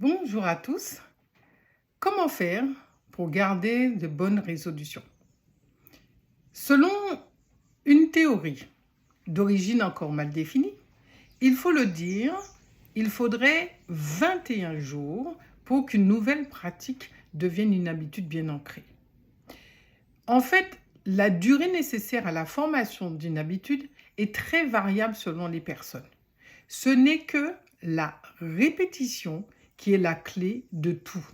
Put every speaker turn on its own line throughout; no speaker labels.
Bonjour à tous. Comment faire pour garder de bonnes résolutions? Selon une théorie d'origine encore mal définie, il faut le dire, il faudrait 21 jours pour qu'une nouvelle pratique devienne une habitude bien ancrée. En fait, la durée nécessaire à la formation d'une habitude est très variable selon les personnes. Ce n'est que la répétition qui est la clé de tout.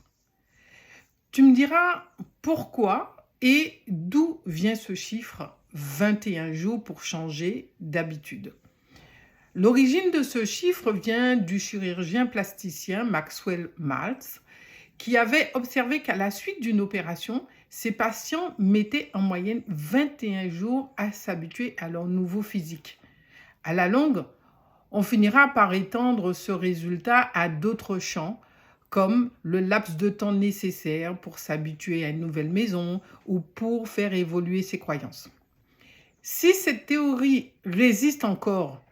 Tu me diras pourquoi et d'où vient ce chiffre 21 jours pour changer d'habitude. L'origine de ce chiffre vient du chirurgien plasticien Maxwell Maltz, qui avait observé qu'à la suite d'une opération, ses patients mettaient en moyenne 21 jours à s'habituer à leur nouveau physique. À la longue, on finira par étendre ce résultat à d'autres champs, comme le laps de temps nécessaire pour s'habituer à une nouvelle maison ou pour faire évoluer ses croyances. Si cette théorie résiste encore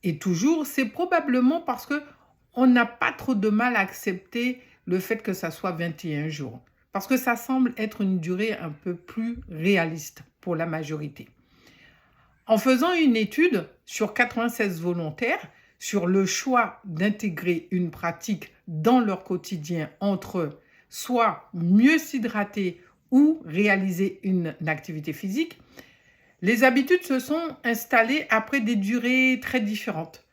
et toujours, c'est probablement parce qu'on n'a pas trop de mal à accepter le fait que ça soit 21 jours, parce que ça semble être une durée un peu plus réaliste pour la majorité. En faisant une étude sur 96 volontaires sur le choix d'intégrer une pratique dans leur quotidien entre soit mieux s'hydrater ou réaliser une activité physique, les habitudes se sont installées après des durées très différentes,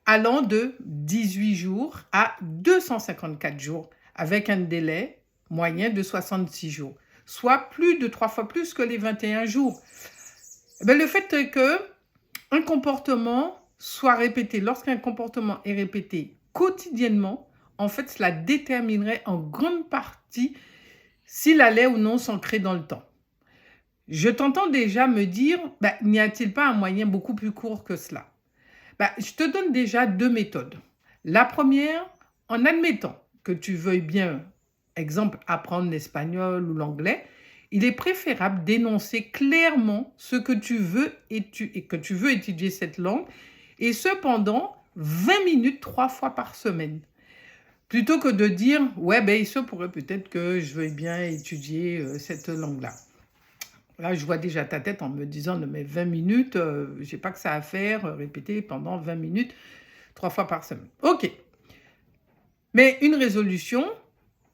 allant de 18 jours à 254 jours, avec un délai moyen de 66 jours, soit plus de 3 fois plus que les 21 jours. Le fait qu'un comportement soit répété, lorsqu'un comportement est répété quotidiennement, en fait, cela déterminerait en grande partie s'il allait ou non s'ancrer dans le temps. Je t'entends déjà me dire, n'y a-t-il pas un moyen beaucoup plus court que cela? Je te donne déjà deux méthodes. La première, en admettant que tu veuilles bien, exemple, apprendre l'espagnol ou l'anglais, il est préférable d'énoncer clairement ce que tu veux et que tu veux étudier cette langue, et cependant 20 minutes 3 fois par semaine. Plutôt que de dire, il se pourrait peut-être que je veuille bien étudier cette langue-là. Là, je vois déjà ta tête en me disant, mais 20 minutes, je n'ai pas que ça à faire, répéter pendant 20 minutes 3 fois par semaine. Ok. Mais une résolution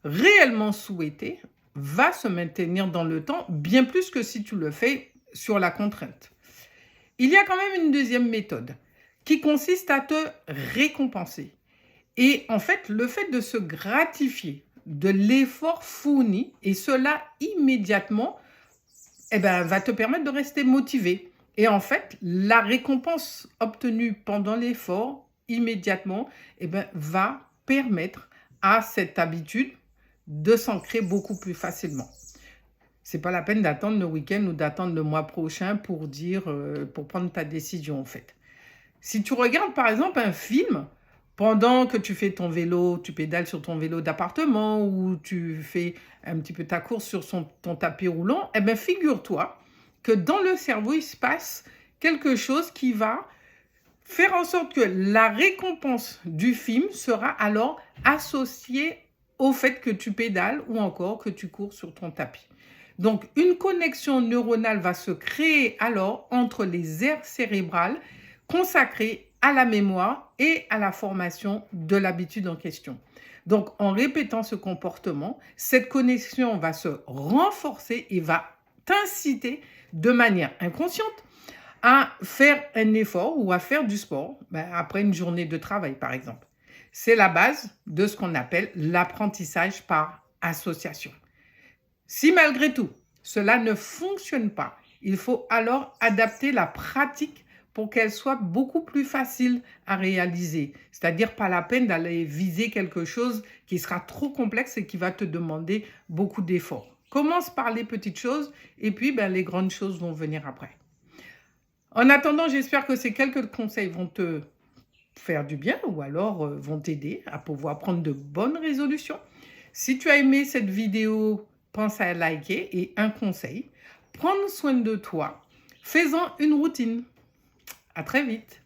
réellement souhaitée va se maintenir dans le temps, bien plus que si tu le fais sur la contrainte. Il y a quand même une deuxième méthode qui consiste à te récompenser. Et en fait, le fait de se gratifier de l'effort fourni, et cela immédiatement, va te permettre de rester motivé. Et en fait, la récompense obtenue pendant l'effort, immédiatement, va permettre à cette habitude de s'ancrer beaucoup plus facilement. C'est pas la peine d'attendre le week-end ou d'attendre le mois prochain pour prendre ta décision, en fait. Si tu regardes, par exemple, un film, pendant que tu fais ton vélo, tu pédales sur ton vélo d'appartement ou tu fais un petit peu ta course sur ton tapis roulant, figure-toi que dans le cerveau, il se passe quelque chose qui va faire en sorte que la récompense du film sera alors associée au fait que tu pédales ou encore que tu cours sur ton tapis. Donc, une connexion neuronale va se créer alors entre les aires cérébrales consacrées à la mémoire et à la formation de l'habitude en question. Donc, en répétant ce comportement, cette connexion va se renforcer et va t'inciter de manière inconsciente à faire un effort ou à faire du sport après une journée de travail, par exemple. C'est la base de ce qu'on appelle l'apprentissage par association. Si malgré tout, cela ne fonctionne pas, il faut alors adapter la pratique pour qu'elle soit beaucoup plus facile à réaliser. C'est-à-dire pas la peine d'aller viser quelque chose qui sera trop complexe et qui va te demander beaucoup d'efforts. Commence par les petites choses et puis les grandes choses vont venir après. En attendant, j'espère que ces quelques conseils vont te faire du bien ou alors vont t'aider à pouvoir prendre de bonnes résolutions. Si tu as aimé cette vidéo, pense à liker et un conseil, prendre soin de toi, fais-en une routine. À très vite.